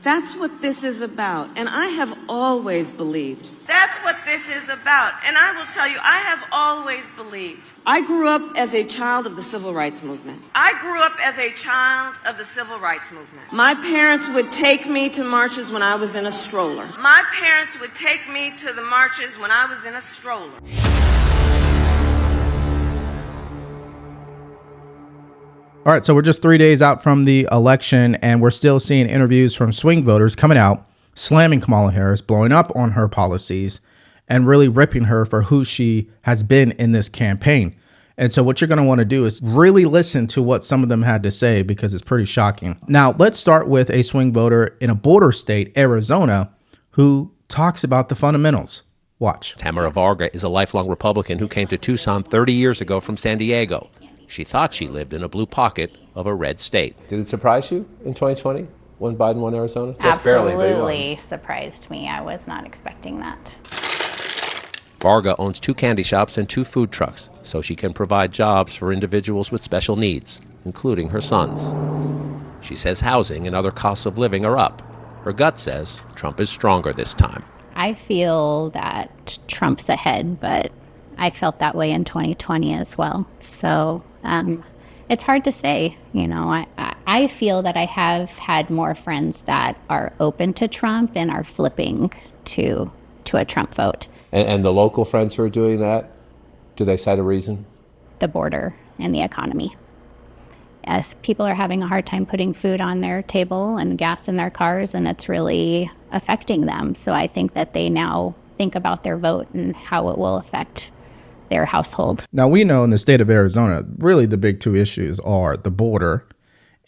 That's what this is about, and I have always believed. That's what this is about, and I will tell you, I have always believed. I grew up as a child of the Civil Rights Movement. My parents would take me to marches when I was in a stroller. All right, so we're just 3 days out from the election, and we're still seeing interviews from swing voters coming out, slamming Kamala Harris, blowing up on her policies, and really ripping her for who she has been in this campaign. And so what you're going to want to do is really listen to what some of them had to say, because it's pretty shocking. Now, let's start with a swing voter in a border state, Arizona, who talks about the fundamentals. Watch. Tamara Varga is a lifelong Republican who came to Tucson 30 years ago from San Diego. She thought she lived in a blue pocket of a red state. Did it surprise you in 2020 when Biden won Arizona? Just barely, but absolutely surprised me. I was not expecting that. Varga owns 2 candy shops and 2 food trucks, so she can provide jobs for individuals with special needs, including her sons. She says housing and other costs of living are up. Her gut says Trump is stronger this time. I feel that Trump's ahead, but I felt that way in 2020 as well. So it's hard to say. You know, I feel that I have had more friends that are open to Trump and are flipping to a Trump vote. And the local friends who are doing that, do they cite a reason? The border and the economy. As people are having a hard time putting food on their table and gas in their cars, and it's really affecting them. So I think that they now think about their vote and how it will affect their household. Now, we know in the state of Arizona, really the big 2 issues are the border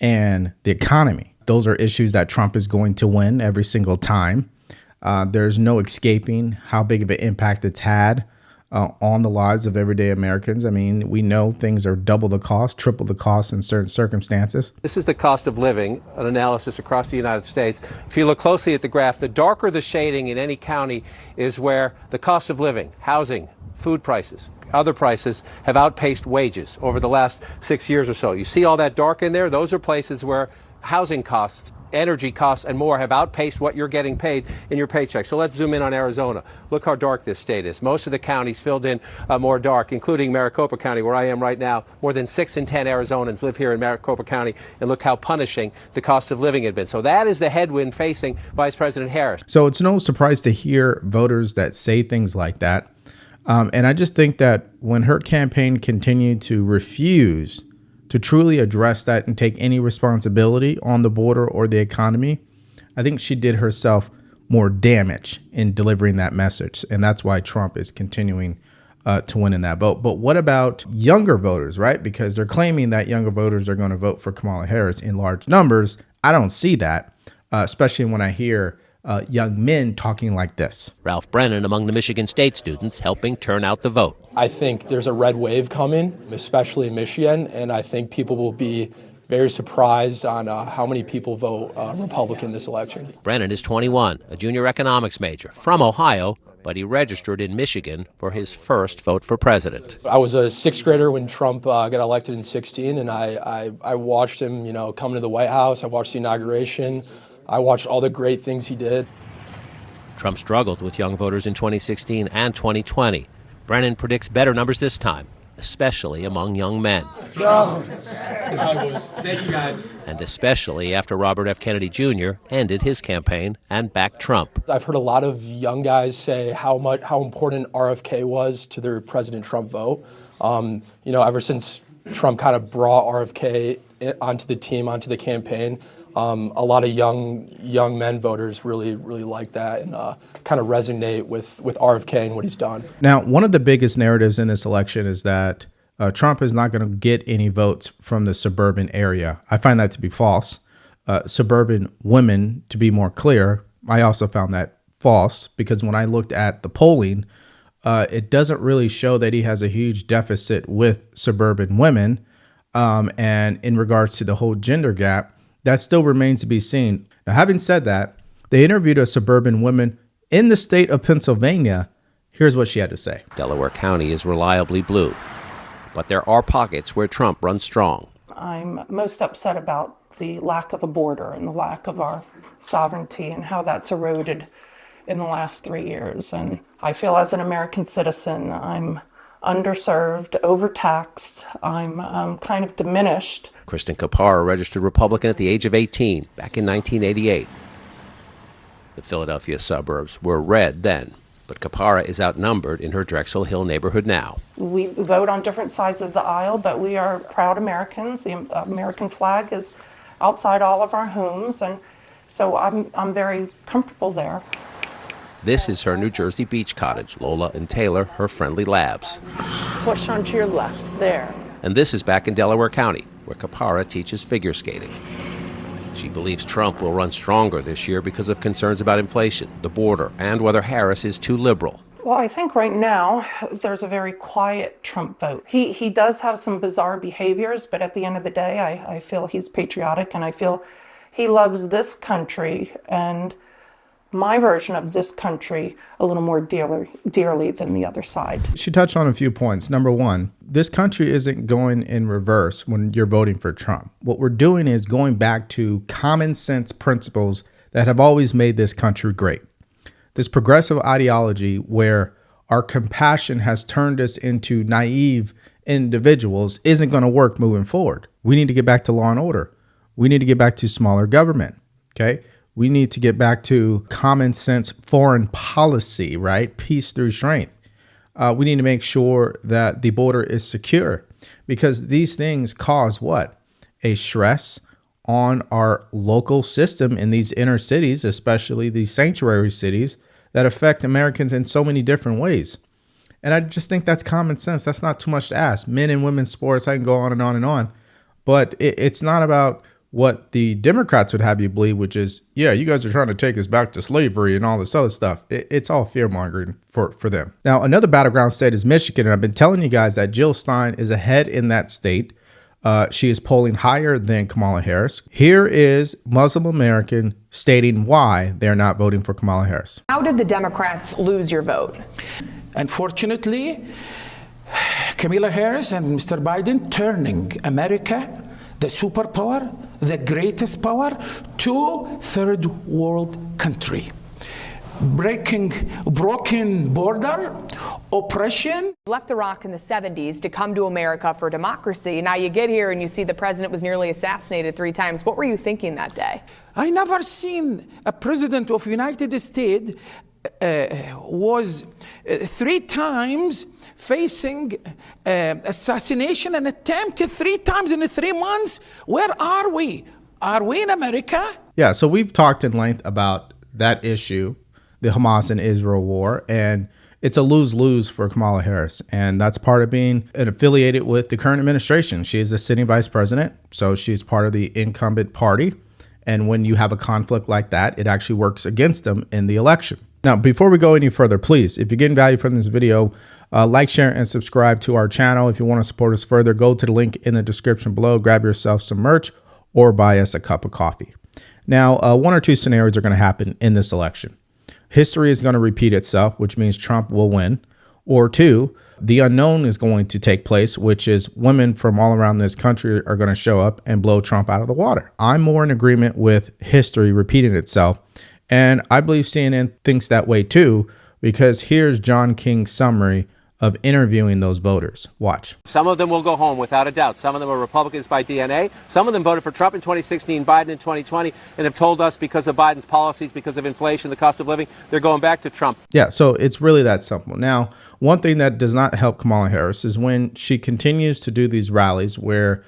and the economy. Those are issues that Trump is going to win every single time. There's no escaping how big of an impact it's had on the lives of everyday Americans. I mean, we know things are double the cost, triple the cost in certain circumstances. This is the cost of living, an analysis across the United States. If you look closely at the graph, the darker the shading in any county is where the cost of living, housing, food prices, other prices have outpaced wages over the last 6 years or so. You see all that dark in there? Those are places where housing costs, energy costs, and more have outpaced what you're getting paid in your paycheck. So let's zoom in on Arizona. Look how dark this state is. Most of the counties filled in more dark, including Maricopa County, where I am right now. More than 6 in 10 Arizonans live here in Maricopa County, and look how punishing the cost of living had been. So that is the headwind facing Vice President Harris. So it's no surprise to hear voters that say things like that. And I just think that when her campaign continued to refuse to truly address that and take any responsibility on the border or the economy, I think she did herself more damage in delivering that message. And that's why Trump is continuing to win in that vote. But what about younger voters, right? Because they're claiming that younger voters are going to vote for Kamala Harris in large numbers. I don't see that, especially when I hear young men talking like this. Ralph Brennan among the Michigan State students helping turn out the vote. I think there's a red wave coming, especially in Michigan, and I think people will be very surprised on how many people vote Republican this election. Brennan is 21, a junior economics major from Ohio, but he registered in Michigan for his first vote for president. I was a 6th grader when Trump got elected in 2016, and I watched him, come to the White House. I watched the inauguration. I watched all the great things he did. Trump struggled with young voters in 2016 and 2020. Brennan predicts better numbers this time, especially among young men. Thank you, guys. And especially after Robert F. Kennedy Jr. ended his campaign and backed Trump. I've heard a lot of young guys say how important RFK was to their President Trump vote. Ever since Trump kind of brought RFK onto the team, onto the campaign, a lot of young men voters really like that and kind of resonate with RFK and what he's done. Now, one of the biggest narratives in this election is that Trump is not going to get any votes from the suburban area. I find that to be false. Suburban women, to be more clear, I also found that false, because when I looked at the polling, it doesn't really show that he has a huge deficit with suburban women. And in regards to the whole gender gap, that still remains to be seen. Now, having said that, they interviewed a suburban woman in the state of Pennsylvania. Here's what she had to say. Delaware County is reliably blue, but there are pockets where Trump runs strong. I'm most upset about the lack of a border and the lack of our sovereignty and how that's eroded in the last 3 years. And I feel as an American citizen, I'm underserved, overtaxed, I'm kind of diminished. Kristen Kapara registered Republican at the age of 18 back in 1988. The Philadelphia suburbs were red then, but Kapara is outnumbered in her Drexel Hill neighborhood now. We vote on different sides of the aisle, but we are proud Americans. The American flag is outside all of our homes, and so I'm very comfortable there. This is her New Jersey beach cottage. Lola and Taylor, her friendly labs. Push onto your left, there. And this is back in Delaware County, where Kapara teaches figure skating. She believes Trump will run stronger this year because of concerns about inflation, the border, and whether Harris is too liberal. Well, I think right now there's a very quiet Trump vote. He does have some bizarre behaviors, but at the end of the day, I feel he's patriotic, and I feel he loves this country and my version of this country a little more dearly than the other side. She touched on a few points. Number one, this country isn't going in reverse when you're voting for Trump. What we're doing is going back to common sense principles that have always made this country great. This progressive ideology where our compassion has turned us into naive individuals isn't going to work moving forward. We need to get back to law and order. We need to get back to smaller government. Okay. We need to get back to common sense foreign policy, right? Peace through strength. We need to make sure that the border is secure, because these things cause what? A stress on our local system in these inner cities, especially these sanctuary cities that affect Americans in so many different ways. And I just think that's common sense. That's not too much to ask. Men and women's sports, I can go on and on and on. But it's not about what the Democrats would have you believe, which is, yeah, you guys are trying to take us back to slavery and all this other stuff. It's all fear mongering for them. Now, another battleground state is Michigan. And I've been telling you guys that Jill Stein is ahead in that state. She is polling higher than Kamala Harris. Here is Muslim American stating why they're not voting for Kamala Harris. How did the Democrats lose your vote? Unfortunately, Kamala Harris and Mr. Biden turning America, the superpower, the greatest power, to third world country. Broken border, oppression. Left Iraq in the 70s to come to America for democracy. Now you get here and you see the president was nearly assassinated 3 times. What were you thinking that day? I never seen a president of United States was 3 times facing assassination and attempted 3 times in 3 months. Where are we? Are we in America? Yeah, so we've talked in length about that issue, the Hamas and Israel war, and it's a lose-lose for Kamala Harris. And that's part of being affiliated with the current administration. She is the sitting vice president, so she's part of the incumbent party. And when you have a conflict like that, it actually works against them in the election. Now, before we go any further, please, if you're getting value from this video, like, share, and subscribe to our channel. If you want to support us further, go to the link in the description below, grab yourself some merch, or buy us a cup of coffee. Now, 1 or 2 scenarios are going to happen in this election. History is going to repeat itself, which means Trump will win. Or 2, the unknown is going to take place, which is women from all around this country are going to show up and blow Trump out of the water. I'm more in agreement with history repeating itself. And I believe CNN thinks that way too, because here's John King's summary of interviewing those voters. Watch. Some of them will go home without a doubt. Some of them are Republicans by DNA. Some of them voted for Trump in 2016, Biden in 2020, and have told us because of Biden's policies, because of inflation, the cost of living, they're going back to Trump. Yeah, so it's really that simple. Now, one thing that does not help Kamala Harris is when she continues to do these rallies where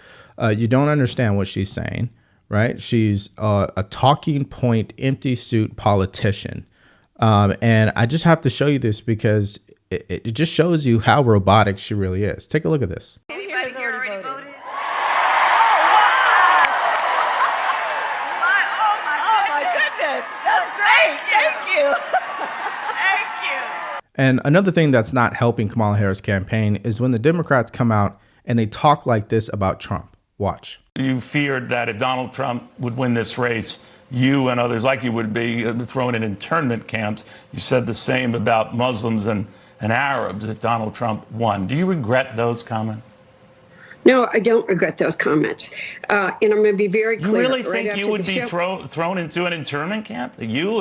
you don't understand what she's saying, right? She's a talking point, empty suit politician. And I just have to show you this because it just shows you how robotic she really is. Take a look at this. Anybody here already voted? Oh my goodness. That's great. Thank you. Thank you. And another thing that's not helping Kamala Harris' campaign is when the Democrats come out and they talk like this about Trump. Watch. You feared that if Donald Trump would win this race, you and others like you would be thrown in internment camps. You said the same about Muslims and Arabs if Donald Trump won. Do you regret those comments? No, I don't regret those comments. And I'm going to be very clear. You really think you would be thrown into an internment camp? You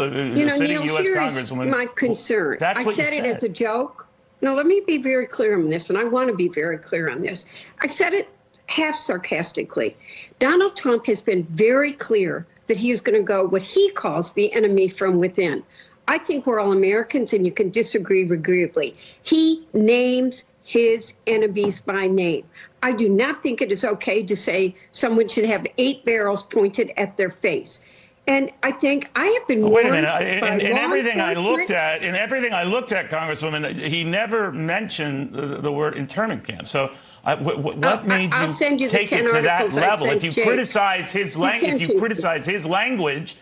sitting Neil, U.S. here Congresswoman. is my concern. That's what I said you it as a joke. No, let me be very clear on this, and I want to be very clear on this. I said it half sarcastically. Donald Trump has been very clear that he is going to go what he calls the enemy from within. I think we're all Americans, and you can disagree agreeably. He names his enemies by name. I do not think it is okay to say someone should have 8 barrels pointed at their face. And I think I have been Wait a warned minute. by In law everything I enforcement- looked at, Congresswoman, he never mentioned the word internment camp. So what made I'll send you the take 10 it to that articles I level? sent If you Jake. criticize his language,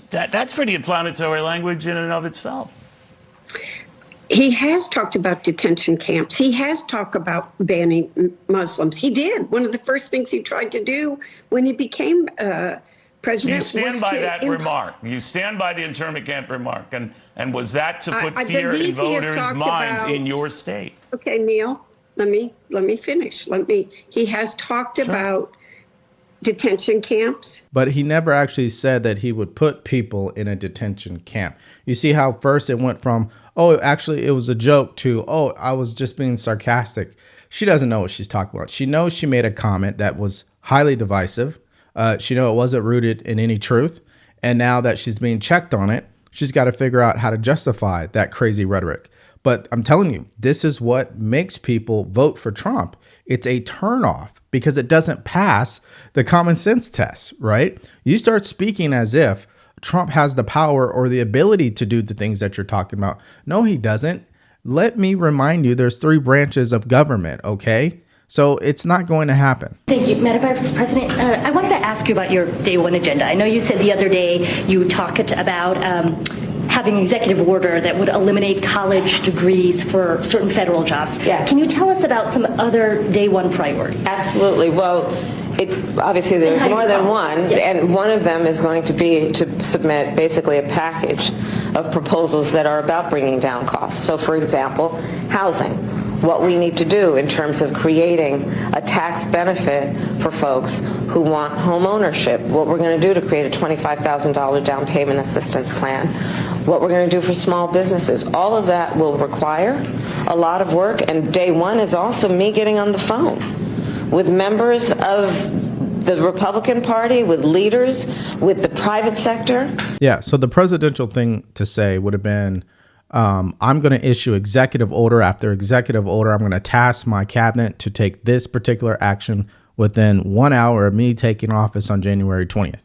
that's pretty inflammatory language in and of itself. He has talked about detention camps. He has talked about banning Muslims. He did. One of the first things he tried to do when he became president. You stand was by to that remark. You stand by the internment camp remark. And was that to put fear in believe he has voters' talked minds about- in your state? Okay, Neil, let me finish. He has talked about detention camps. But he never actually said that he would put people in a detention camp. You see how first it went from, oh, actually it was a joke, to, oh, I was just being sarcastic. She doesn't know what she's talking about. She knows she made a comment that was highly divisive. She knows it wasn't rooted in any truth. And now that she's being checked on it, she's got to figure out how to justify that crazy rhetoric. But I'm telling you, this is what makes people vote for Trump. It's a turnoff because it doesn't pass the common sense test, right? You start speaking as if Trump has the power or the ability to do the things that you're talking about. No, he doesn't. Let me remind you, there's 3 branches of government, okay? So it's not going to happen. Thank you, Madam Vice President. I wanted to ask you about your day one agenda. I know you said the other day you talked about having an executive order that would eliminate college degrees for certain federal jobs. Yes. Can you tell us about some other day one priorities? Absolutely. Well, obviously there's more than one, Yes. and one of them is going to be to submit basically a package of proposals that are about bringing down costs. So, for example, housing. What we need to do in terms of creating a tax benefit for folks who want home ownership. What we're going to do to create a $25,000 down payment assistance plan. What we're going to do for small businesses. All of that will require a lot of work, and day one is also me getting on the phone with members of the Republican Party, with leaders, with the private sector. Yeah, so the presidential thing to say would have been, I'm going to issue executive order after executive order. I'm going to task my cabinet to take this particular action within 1 hour of me taking office on January 20th.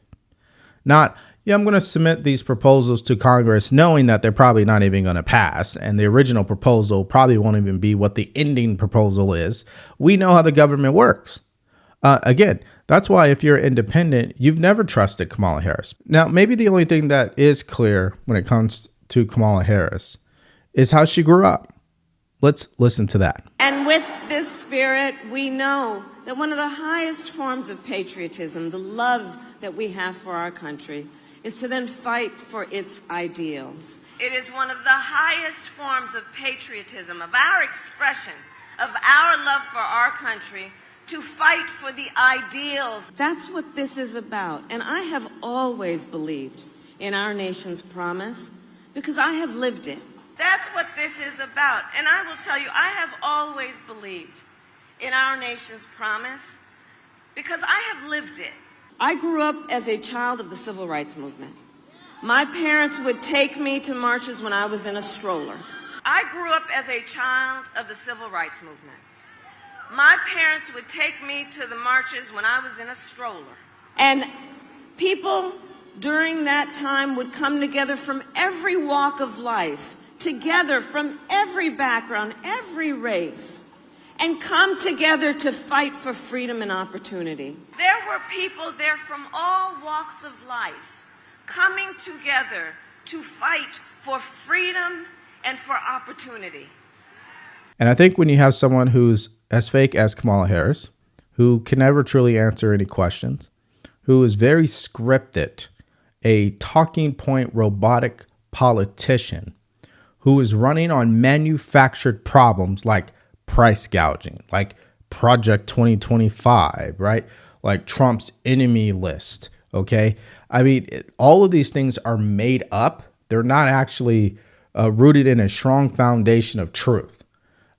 Not, I'm going to submit these proposals to Congress knowing that they're probably not even going to pass. And the original proposal probably won't even be what the ending proposal is. We know how the government works. Again, that's why if you're independent, you've never trusted Kamala Harris. Now, maybe the only thing that is clear when it comes to Kamala Harris is how she grew up. Let's listen to that. And with this spirit, we know that one of the highest forms of patriotism, the love that we have for our country, is to then fight for its ideals. It is one of the highest forms of patriotism, of our expression, of our love for our country, to fight for the ideals. That's what this is about. And I have always believed in our nation's promise, because I have lived it. That's what this is about. And I will tell you, I have always believed in our nation's promise because I have lived it. I grew up as a child of the civil rights movement. My parents would take me to marches when I was in a stroller. I grew up as a child of the civil rights movement. My parents would take me to the marches when I was in a stroller. And people during that time would come together from every walk of life, together from every background, every race, and come together to fight for freedom and opportunity. There were people there from all walks of life coming together to fight for freedom and for opportunity. And I think when you have someone who's as fake as Kamala Harris, who can never truly answer any questions, who is very scripted, a talking point robotic politician who is running on manufactured problems like price gouging, like Project 2025, right? Like Trump's enemy list. Okay. I mean, all of these things are made up. They're not actually rooted in a strong foundation of truth.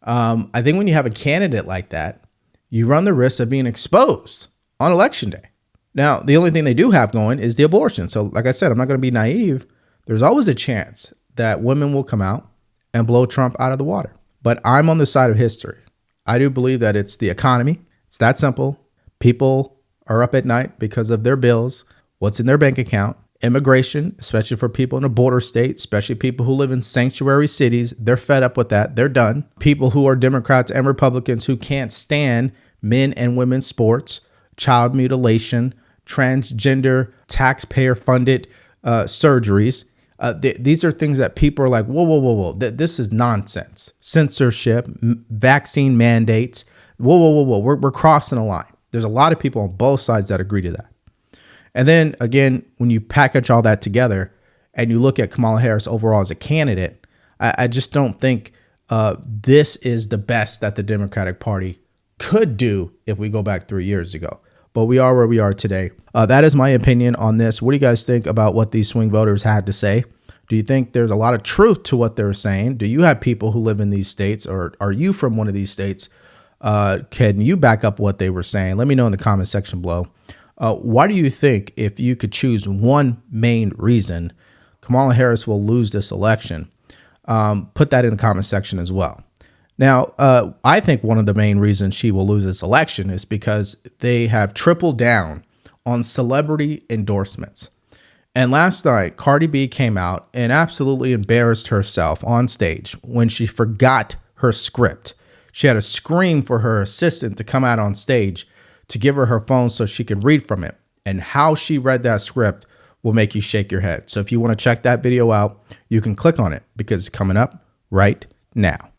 I think when you have a candidate like that, you run the risk of being exposed on election day. Now, the only thing they do have going is the abortion. So like I said, I'm not going to be naive. There's always a chance that women will come out and blow Trump out of the water. But I'm on the side of history. I do believe that it's the economy. It's that simple. People are up at night because of their bills, what's in their bank account, immigration, especially for people in a border state, especially people who live in sanctuary cities. They're fed up with that. They're done. People who are Democrats and Republicans who can't stand men and women's sports, child mutilation, transgender, taxpayer-funded surgeries. These are things that people are like, whoa. This is nonsense. Censorship, vaccine mandates. Whoa. We're crossing a line. There's a lot of people on both sides that agree to that. And then again, when you package all that together and you look at Kamala Harris overall as a candidate, I just don't think this is the best that the Democratic Party could do if we go back 3 years ago. But we are where we are today. That is my opinion on this. What do you guys think about what these swing voters had to say? Do you think there's a lot of truth to what they're saying? Do you have people who live in these states, or are you from one of these states? Can you back up what they were saying? Let me know in the comment section below. Why do you think, if you could choose one main reason, Kamala Harris will lose this election? Put that in the comment section as well. Now, I think one of the main reasons she will lose this election is because they have tripled down on celebrity endorsements. And last night, Cardi B came out and absolutely embarrassed herself on stage when she forgot her script. She had to scream for her assistant to come out on stage to give her phone so she could read from it. And how she read that script will make you shake your head. So if you want to check that video out, you can click on it because it's coming up right now.